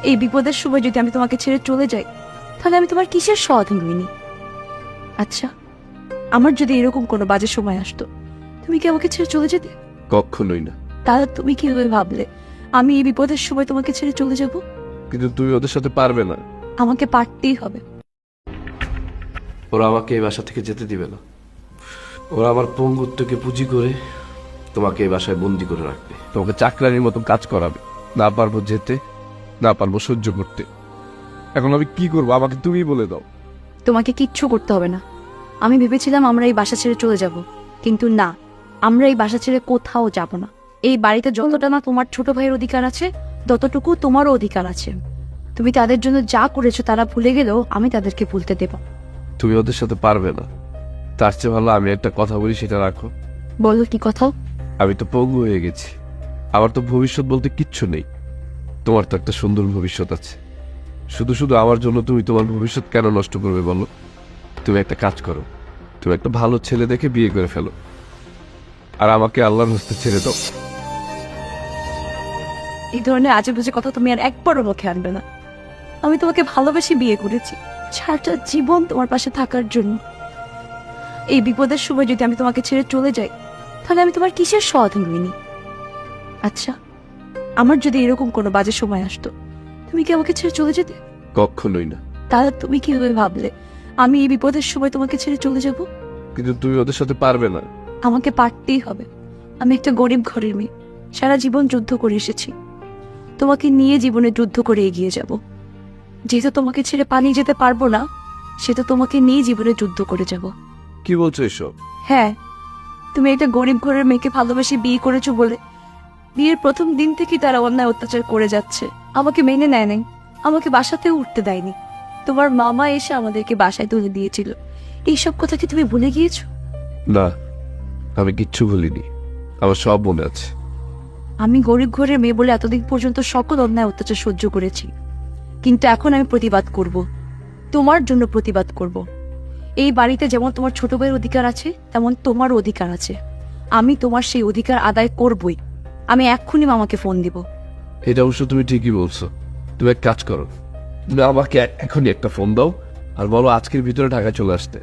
এই বিপদের সময় যদি আমি তোমাকে ছেড়ে চলে যাই, তাহলে আমি তোমার কিসের সহাধীন হইনি? আচ্ছা, আমার যদি এরকম কোনো বাজে সময় আসতো, তুমি কি আমাকে ছেড়ে চলে যেতে? কখনোই না। তাহলে তুমি কিভাবে ভাবলে আমি এই বিপদের সময় তোমাকে ছেড়ে চলে যাব? কিন্তু তুমি ওদের সাথে পারবে না। আমাকে পারতেই হবে। ওরা আমাকে এই বাসা থেকে যেতে দিবে না। ওরা আমার পঙ্গুত্বকে পুঁজি করে তোমাকে এই বাসায় বন্দি করে রাখবে, তোমাকে চাকরানির মতো কাজ করাবে। না পারবো যেতে, না পারবো সহ্য করতে। এখন আমি কি করবো আমাকে তুমি বলে দাও। তোমাকে কিচ্ছু করতে হবে না। আমি ভেবেছিলাম আমরা এই বাসা ছেড়ে চলে যাব, কিন্তু না, আমরা এই বাসা ছেড়ে কোথাও যাব না। এই বাড়িতে যতটা না তোমার ছোট ভাইয়ের অধিকার আছে, ততটুকু তোমারও অধিকার আছে। তুমি তাদের জন্য যা করেছো তারা ভুলে গেলেও আমি তাদেরকে ভুলতে দেব। তুমি ওদের সাথে পারবে না। তার চেয়ে ভালো আমি একটা কথা বলি, সেটা রাখো। বলো কি কথা? আমি তো পঙ্গু হয়ে গেছি, আমার তো ভবিষ্যৎ বলতে কিচ্ছু নেই। তোমার তো একটা সুন্দর ভবিষ্যৎ আছে। শুধু শুধু আমার জন্য তুমি তোমার ভবিষ্যৎ কেন নষ্ট করবে বলো? তুমি একটা কাজ করো, তুমি একটা ভালো ছেলে দেখে বিয়ে করে ফেলো, আর আমাকে আল্লাহর হস্তে ছেড়ে দাও। এই ধরনের আজে বাজে কথা তুমি আর একবারও মুখে আনবে না। আমি তোমাকে ভালোবেসে বিয়ে করেছি, সারাটা জীবন তোমার পাশে থাকার জন্য। এই বিপদের সময় যদি আমি তোমাকে ছেড়ে চলে যাই, তাহলে আমি তোমার কিসের সহাধীন হইনি? আচ্ছা, আমার যদি এরকম কোনো বাজে সময় আসতো, তুমি কি আমাকে ছেড়ে চলে যেতে? কখনোই না। তাহলে তুমি কিভাবে ভাবলে আমি এই বিপদের সময় তোমাকে ছেড়ে চলে যাব? কিন্তু তুমি ওদের সাথে পারবে না। আমাকে পারতেই হবে। আমি একটা গরিব ঘরের মেয়ে, সারা জীবন যুদ্ধ করে এসেছি। তোমাকে নিয়ে জীবনে যুদ্ধ করে এগিয়ে যাব। যেহেতু তোমাকে ছেড়ে পালিয়ে যেতে পারবো না, সেটা তোমাকে নিয়ে জীবনে যুদ্ধ করে যাব। কি বলছো এসব? হ্যাঁ, তুমি একটা গরিব ঘরের মেয়েকে ভালোবেসে বিয়ে করেছো বলে বিয়ের প্রথম দিন থেকেই তারা অন্যায় অত্যাচার করে যাচ্ছে। আমাকে মেনে নেয় নাই, আমাকে বাসাতেও উঠতে দেয়নি। তোমার মামা এসে আমাদেরকে বাসায় তুলে দিয়েছিল। এইসব কথা কি তুমি ভুলে গিয়েছো? না, আমি কিচ্ছু ভুলিনি, আমার সব মনে আছে। আমি গরিব ঘরের মেয়ে বলে এতদিন পর্যন্ত সকল অন্যায় অত্যাচার সহ্য করেছি, কিন্তু এখন আমি প্রতিবাদ করব। তোমার জন্য প্রতিবাদ করব। এই বাড়িতে যেমন তোমার ছোট ভাইয়ের অধিকার আছে, তেমন তোমারও অধিকার আছে। আমি তোমার সেই অধিকার আদায় করবই। আমি এক্ষুনি মামাকে ফোন দিব। এটা অবশ্য তুমি ঠিকই বলছো। তুমি এক কাজ করো, তুমি আমাকে এখনই একটা ফোন দাও আর বলো আজকের ভিতরে ঢাকায় চলে আসতে।